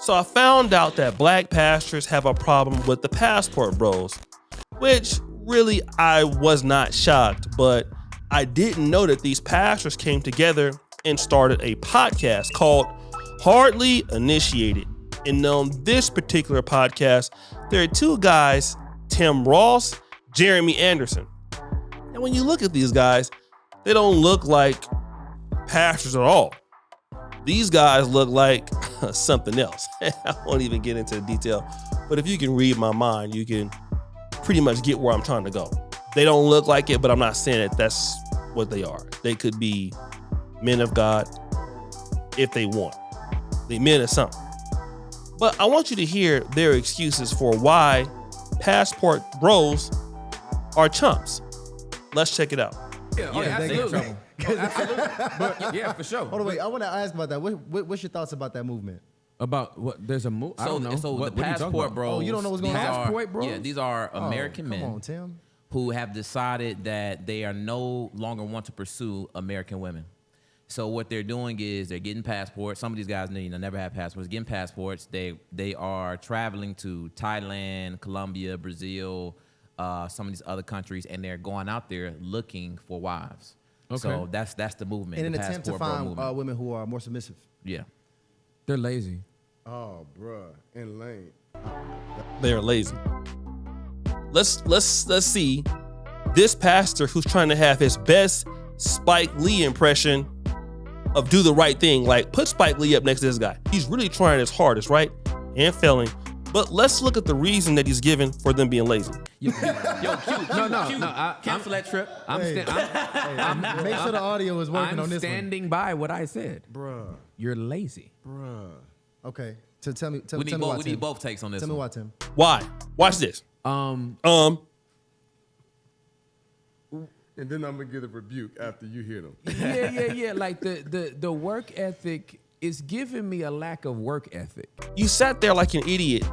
So I found out that black pastors have a problem with the passport bros, which really I was not shocked, but I didn't know that these pastors came together and started a podcast called Hardly Initiated. And on this particular podcast, there are two guys, Tim Ross, Jeremy Anderson. And when you look at these guys, they don't look like pastors at all. These guys look like something else. I won't even get into the detail, but if you can read my mind, you can pretty much get where I'm trying to go. They don't look like it, but I'm not saying that that's what they are. They could be men of God if they want. They men of something. But I want you to hear their excuses for why passport bros are chumps. Let's check it out. Absolutely. But yeah, for sure. Hold on, wait. I want to ask about that. What's your thoughts about that movement? About what? There's a move. I don't know. So what the are you talking passport about? bros. Oh, you don't know what's going on? Passport bros? Yeah, these are American men Come on, Tim. who have decided that they are no longer want to pursue American women. So what they're doing is they're getting passports. Some of these guys never have passports. Getting passports. They are traveling to Thailand, Colombia, Brazil, some of these other countries, and they're going out there looking for wives. Okay. So that's the movement. In an the attempt to passport find women who are more submissive. Yeah. They're lazy. Oh, bruh, and lame. They're lazy. Let's see this pastor who's trying to have his best Spike Lee impression of do the right thing. Like, put Spike Lee up next to this guy. He's really trying his hardest, right? And failing. But let's look at the reason that he's given for them being lazy. Yo, Q. Cancel that trip. Make sure the audio is working on this one. I'm standing by what I said. Bruh. You're lazy. Bruh. Okay. So tell me We why, need Tim. both takes on this Tell me one. why, Tim. Why? Watch this. And then I'm gonna get a rebuke after you hit him. Yeah. Like the work ethic is giving me a lack of work ethic. You sat there like an idiot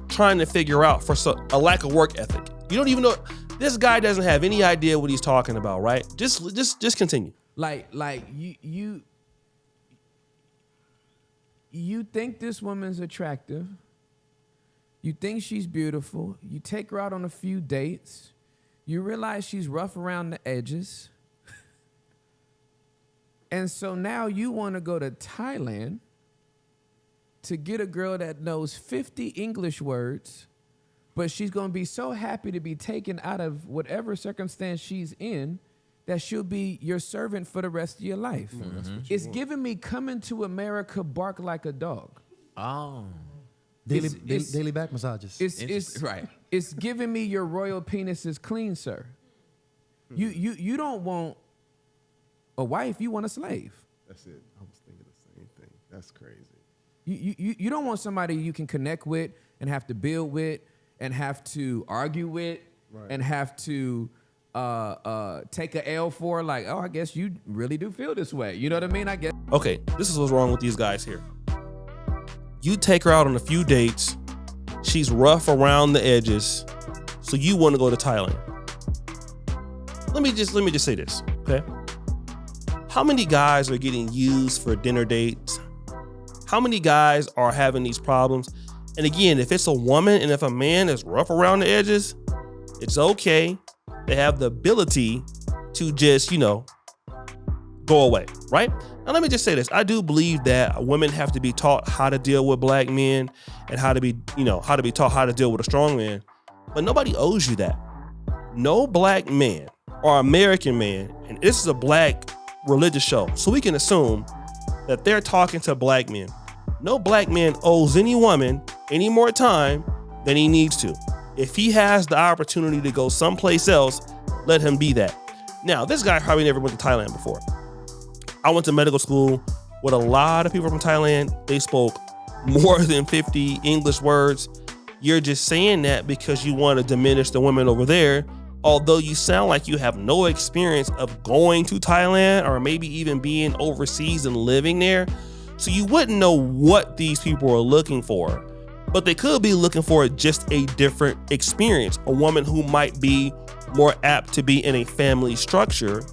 trying to figure out for a lack of work ethic. You don't even know. This guy doesn't have any idea what he's talking about, right? Just continue. Like you think this woman's attractive. You think she's beautiful. You take her out on a few dates. You realize she's rough around the edges. And so now you want to go to Thailand to get a girl that knows 50 English words, but she's going to be so happy to be taken out of whatever circumstance she's in that she'll be your servant for the rest of your life. It's giving me coming to America bark like a dog. Oh. Daily back massages. It's right. It's giving me your royal penis is clean, sir. You don't want a wife, you want a slave. That's it. I was thinking the same thing. That's crazy. You don't want somebody you can connect with and have to build with and have to argue with and have to take a L for, like, oh, I guess you really do feel this way. You know what I mean? I guess. Okay, this is what's wrong with these guys here. You take her out on a few dates. She's rough around the edges, so you want to go to Thailand. Let me just say this, okay? How many guys are getting used for dinner dates? How many guys are having these problems? And again, if it's a woman and if a man is rough around the edges, it's okay. They have the ability to just, go away, right? Now let me just say this. I do believe that women have to be taught how to deal with black men and how to be taught how to deal with a strong man. But nobody owes you that. No black man or American man, and this is a black religious show, so we can assume that they're talking to black men. No black man owes any woman any more time than he needs to. If he has the opportunity to go someplace else, let him be that. Now, this guy probably never went to Thailand before. I went to medical school with a lot of people from Thailand. They spoke more than 50 English words. You're just saying that because you want to diminish the women over there, although you sound like you have no experience of going to Thailand or maybe even being overseas and living there. So you wouldn't know what these people are looking for, but they could be looking for just a different experience. A woman who might be more apt to be in a family structure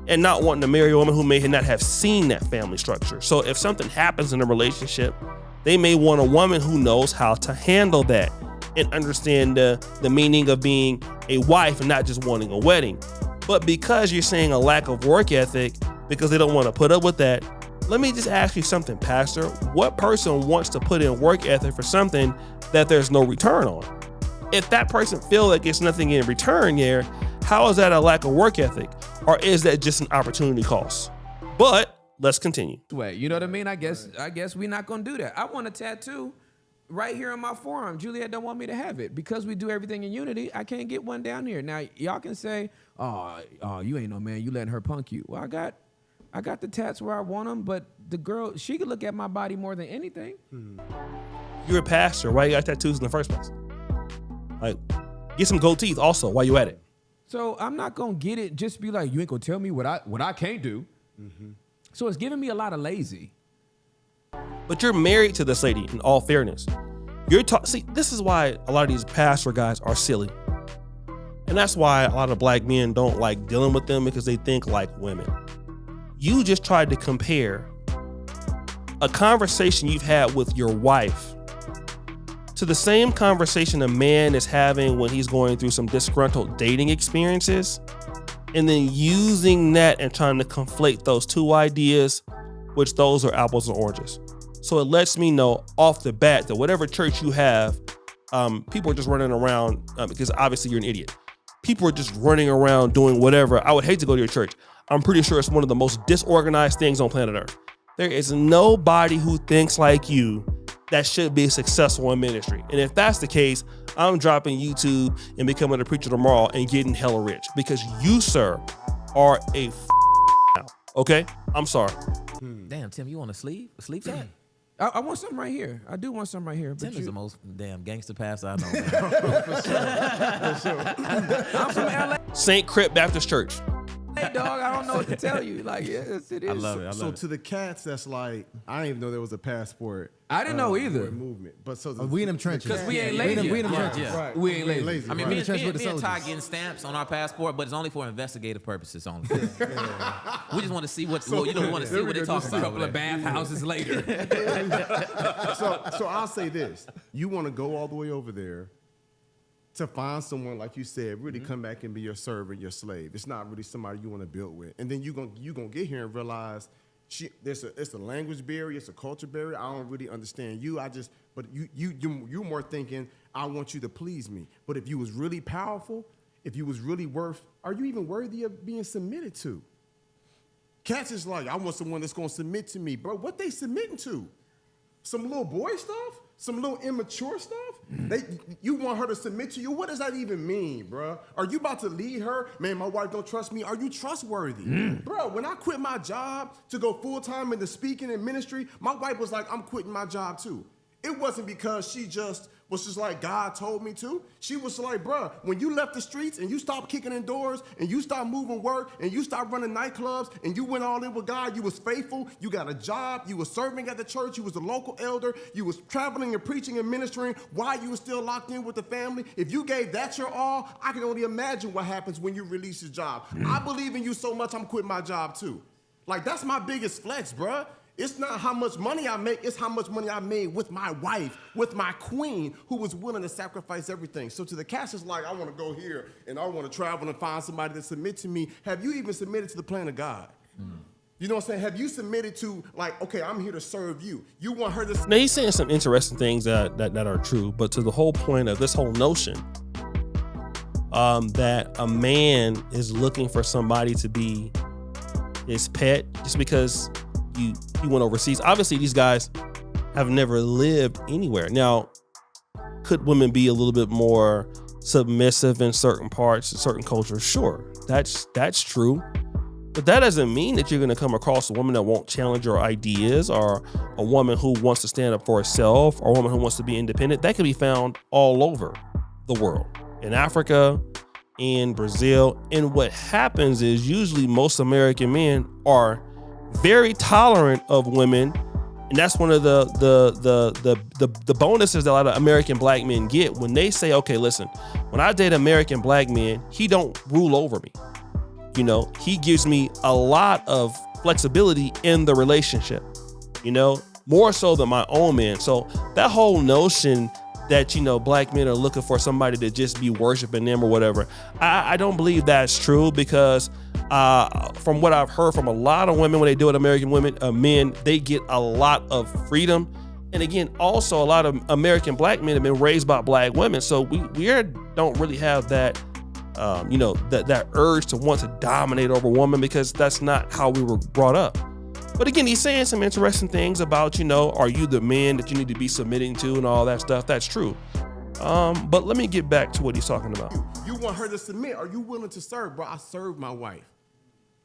and not wanting to marry a woman who may not have seen that family structure. So if something happens in a relationship They may want a woman who knows how to handle that and understand the meaning of being a wife and not just wanting a wedding. But because you're saying a lack of work ethic, because they don't want to put up with that, let me just ask you something, Pastor. What person wants to put in work ethic for something that there's no return on? If that person feels like it's nothing in return there, how is that a lack of work ethic? Or is that just an opportunity cost? But let's continue. Wait, you know what I mean? I guess we're not gonna do that. I want a tattoo right here on my forearm. Juliet don't want me to have it because we do everything in unity. I can't get one down here. Now y'all can say, "Oh, you ain't no man. You letting her punk you." Well, I got the tats where I want them, but the girl, she could look at my body more than anything. You're a pastor. Why you got tattoos in the first place? Like, get some gold teeth also while you at it. So I'm not gonna get it. Just be like, you ain't gonna tell me what I can't do. Mm-hmm. So it's giving me a lot of lazy. But you're married to this lady, in all fairness. See, this is why a lot of these pastor guys are silly. And that's why a lot of black men don't like dealing with them, because they think like women. You just tried to compare a conversation you've had with your wife to the same conversation a man is having when he's going through some disgruntled dating experiences, and then using that and trying to conflate those two ideas, which those are apples and oranges. So it lets me know off the bat that whatever church you have, people are just running around, because obviously you're an idiot. People are just running around doing whatever. I would hate to go to your church. I'm pretty sure it's one of the most disorganized things on planet Earth. There is nobody who thinks like you that should be successful in ministry. And if that's the case, I'm dropping YouTube and becoming a preacher tomorrow and getting hella rich, because you, sir, are a now. Okay? I'm sorry. Damn, Tim, you want a sleeve? A sleeve tag? I want something right here. I do want something right here. Tim is the most damn gangster pastor I know. I'm from LA, St. Crip Baptist Church. dog. I don't know what to tell you. Like, yes, it is. I love it. So to the cats, that's like, I didn't even know there was a passport. I didn't know either. Movement, but so We in them trenches. Because we ain't lazy. We in them trenches. Yeah. Right. We ain't lazy. I mean, Right. me Trench with and the Ty soldiers. getting stamps on our passport, but it's only for investigative purposes only. We just want to see what we want to see what they're talking A about. couple of bathhouses later. So I'll say this: you want to go all the way over there to find someone, like you said, really come back and be your servant, your slave. It's not really somebody you want to build with, and then you gonna get here and realize it's a language barrier, it's a culture barrier. I don't really understand you. But you're more thinking, I want you to please me. But if you was really powerful, if you was really are you even worthy of being submitted to? Cats is like, I want someone that's gonna submit to me, bro. What they submitting to? Some little boy stuff? Some little immature stuff? You want her to submit to you? What does that even mean, bro? Are you about to lead her? Man, my wife don't trust me. Are you trustworthy? Bro, when I quit my job to go full-time into speaking and ministry, my wife was like, I'm quitting my job too. It wasn't because she was just like God told me to. She was like, bruh, when you left the streets and you stopped kicking in doors and you stopped moving work and you stopped running nightclubs and you went all in with God, you was faithful, you got a job, you was serving at the church, you was a local elder, you was traveling and preaching and ministering while you were still locked in with the family. If you gave that your all, I can only imagine what happens when you release your job. I believe in you so much, I'm quitting my job too. Like, that's my biggest flex, bruh. It's not how much money I make, it's how much money I made with my wife, with my queen, who was willing to sacrifice everything. So to the cast, it's like, I want to go here, and I want to travel and find somebody to submit to me. Have you even submitted to the plan of God? You know what I'm saying? Have you submitted to, like, okay, I'm here to serve you. You want her to... Now, he's saying some interesting things that are true, but to the whole point of this whole notion that a man is looking for somebody to be his pet just because he went overseas. Obviously, these guys have never lived anywhere. Now, could women be a little bit more submissive in certain parts, certain cultures? Sure, that's true. But that doesn't mean that you're going to come across a woman that won't challenge your ideas, or a woman who wants to stand up for herself, or a woman who wants to be independent. That can be found all over the world, in Africa, in Brazil. And what happens is usually most American men are very tolerant of women, and that's one of the bonuses that a lot of American black men get when they say, okay, listen, when I date an American black man, he don't rule over me. You know, he gives me a lot of flexibility in the relationship. You know, more so than my own men. So that whole notion that, you know, black men are looking for somebody to just be worshiping them or whatever, I don't believe that's true, because from what I've heard from a lot of women, when they deal with American women, men, they get a lot of freedom. And again, also a lot of American black men have been raised by black women. So we don't really have that, you know, that urge to want to dominate over a woman, because that's not how we were brought up. But again, he's saying some interesting things about, you know, are you the man that you need to be submitting to and all that stuff. That's true. But let me get back to what he's talking about. You want her to submit? Are you willing to serve? Bro, I serve my wife.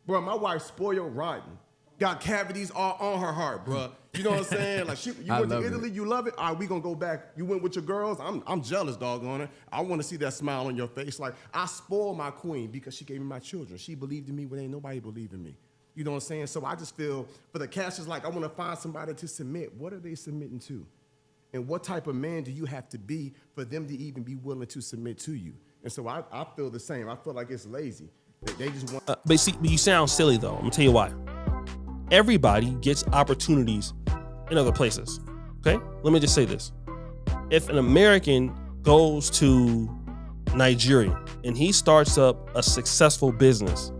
Bro, my wife spoiled rotten. Got cavities all on her heart, bro. You know what I'm saying? Like, you went to Italy, you love it. All right, we gonna go back. You went with your girls. I'm jealous, doggone it. I want to see that smile on your face. Like, I spoiled my queen because she gave me my children. She believed in me when ain't nobody believed in me. You know what I'm saying? So I just feel for the cast, it's like, I want to find somebody to submit. What are they submitting to? And what type of man do you have to be for them to even be willing to submit to you? And so I feel the same. I feel like it's lazy. They just want. But see, you sound silly though. I'm gonna tell you why. Everybody gets opportunities in other places. Okay? Let me just say this. If an American goes to Nigeria and he starts up a successful business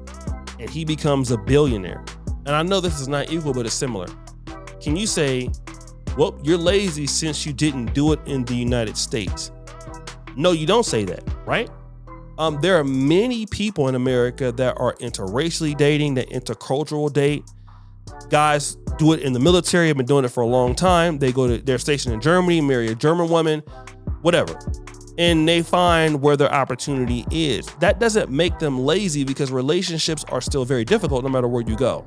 and he becomes a billionaire, and I know this is not equal, but it's similar, can you say, well, you're lazy since you didn't do it in the United States? No, you don't say that, right? There are many people in America that are interracially dating, that intercultural date. Guys do it in the military, have been doing it for a long time. They're stationed in Germany, marry a German woman, whatever. And they find where their opportunity is. That doesn't make them lazy, because relationships are still very difficult no matter where you go.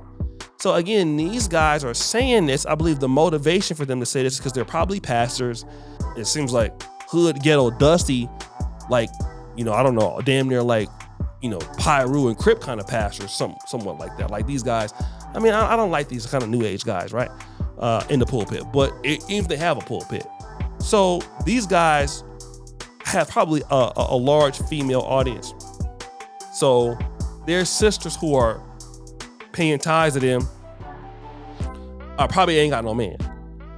So again, these guys are saying this. I believe the motivation for them to say this is because they're probably pastors. It seems like hood, ghetto, dusty, like, you know, I don't know, damn near like, you know, Pyru and Crip kind of pastors, somewhat like that. Like these guys, I mean, I don't like these kind of new age guys, right? In the pulpit, but even if they have a pulpit. So these guys have probably a large female audience. So their sisters who are paying ties to them probably ain't got no man.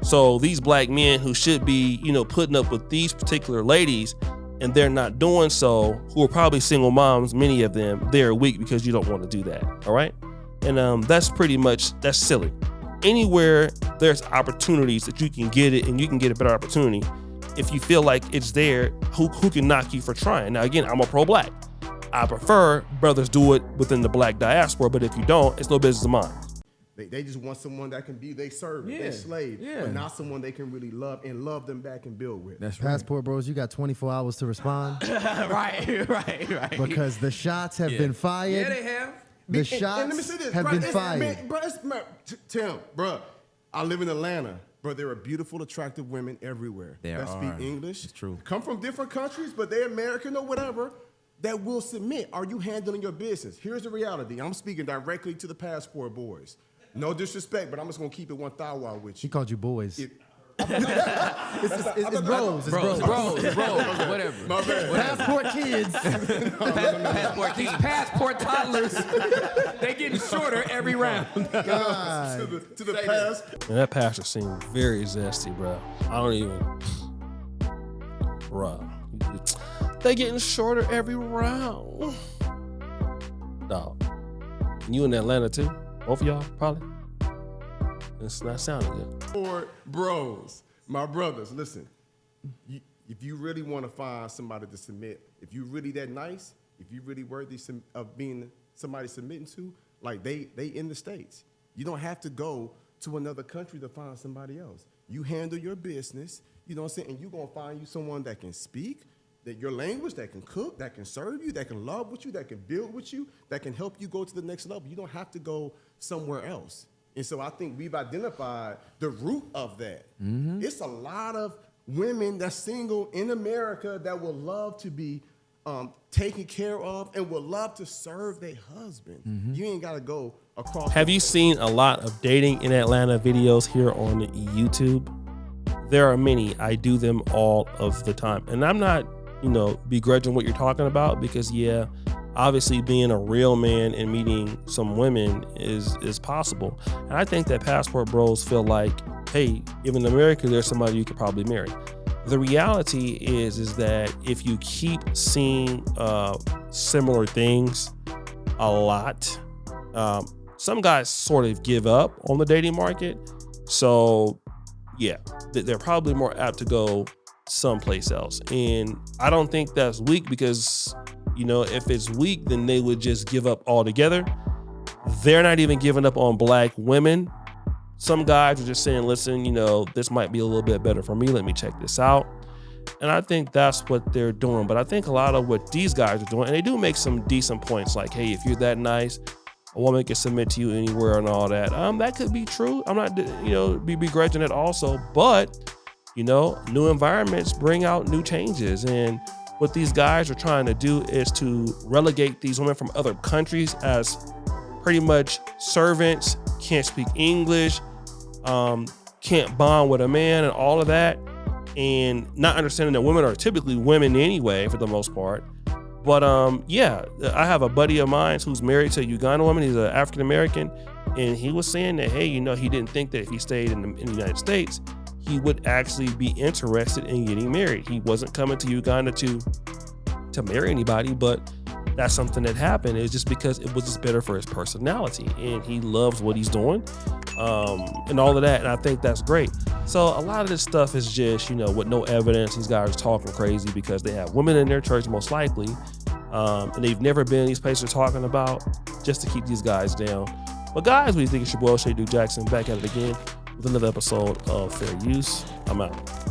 So these black men who should be, you know, putting up with these particular ladies, and they're not doing so, who are probably single moms, many of them, they're weak because you don't want to do that, all right? And that's silly. Anywhere there's opportunities that you can get it, and you can get a better opportunity, if you feel like it's there, who can knock you for trying? Now again, I'm a pro-black. I prefer brothers do it within the black diaspora, but if you don't, it's no business of mine. They just want someone that can be their servant, their slave, but not someone they can really love and love them back and build with. That's right. Passport Bros, you got 24 hours to respond. right. Because the shots have been fired. Yeah, they have. The shots and let me say this, have been fired. Tim, bro, I live in Atlanta. Bro, there are beautiful, attractive women everywhere that speak English. It's true. Come from different countries, but they're American or whatever, that will submit. Are you handling your business? Here's the reality. I'm speaking directly to the Passport boys. No disrespect, but I'm just going to keep it 1,000 with He you. called you boys. It's bros. Bros, whatever. My bad. Passport kids. Passport, these passport toddlers, they getting shorter every round. God. to the past. And that pastor seemed very zesty, bro. I don't even, bro. They getting shorter every round. Dog. You in Atlanta too? Both of y'all, probably? It's not sounding good. For bros, my brothers, listen. If you really want to find somebody to submit, if you really that nice, if you really worthy of being somebody submitting to, like they in the States. You don't have to go to another country to find somebody else. You handle your business, you know what I'm saying? And you're going to find you someone that can speak, that your language, that can cook, that can serve you, that can love with you, that can build with you, that can help you go to the next level. You don't have to go somewhere else. And so I think we've identified the root of that. Mm-hmm. It's a lot of women that's single in America that would love to be taken care of and would love to serve their husband. Mm-hmm. You ain't got to go across. Have you seen a lot of dating in Atlanta videos here on YouTube? There are many. I do them all of the time. And I'm not, begrudging what you're talking about, because obviously being a real man and meeting some women is possible. And I think that passport bros feel like, hey, even in America, there's somebody you could probably marry. The reality is that if you keep seeing similar things a lot, some guys sort of give up on the dating market. So yeah, they're probably more apt to go someplace else. And I don't think that's weak, because, you know, if it's weak, then they would just give up altogether. They're not even giving up on black women. Some guys are just saying, listen, you know, this might be a little bit better for me. Let me check this out. And I think that's what they're doing. But I think a lot of what these guys are doing, and they do make some decent points, like, hey, if you're that nice, a woman can submit to you anywhere and all that. That could be true. I'm not, you know, be begrudging it also. But, you know, new environments bring out new changes. And what these guys are trying to do is to relegate these women from other countries as pretty much servants, can't speak English, can't bond with a man and all of that. And not understanding that women are typically women anyway, for the most part. But yeah, I have a buddy of mine who's married to a Uganda woman. He's an African American, and he was saying that, hey, you know, he didn't think that if he stayed in the United States, he would actually be interested in getting married. He wasn't coming to Uganda to marry anybody, but that's something that happened. It was just because it was just better for his personality, and he loves what he's doing, and all of that. And I think that's great. So a lot of this stuff is just, you know, with no evidence. These guys are talking crazy because they have women in their church, most likely, and they've never been in these places talking about, just to keep these guys down. But guys, what do you think? It's your boy Shay Duke Jackson, back at it again with another episode of Fair Use. I'm out.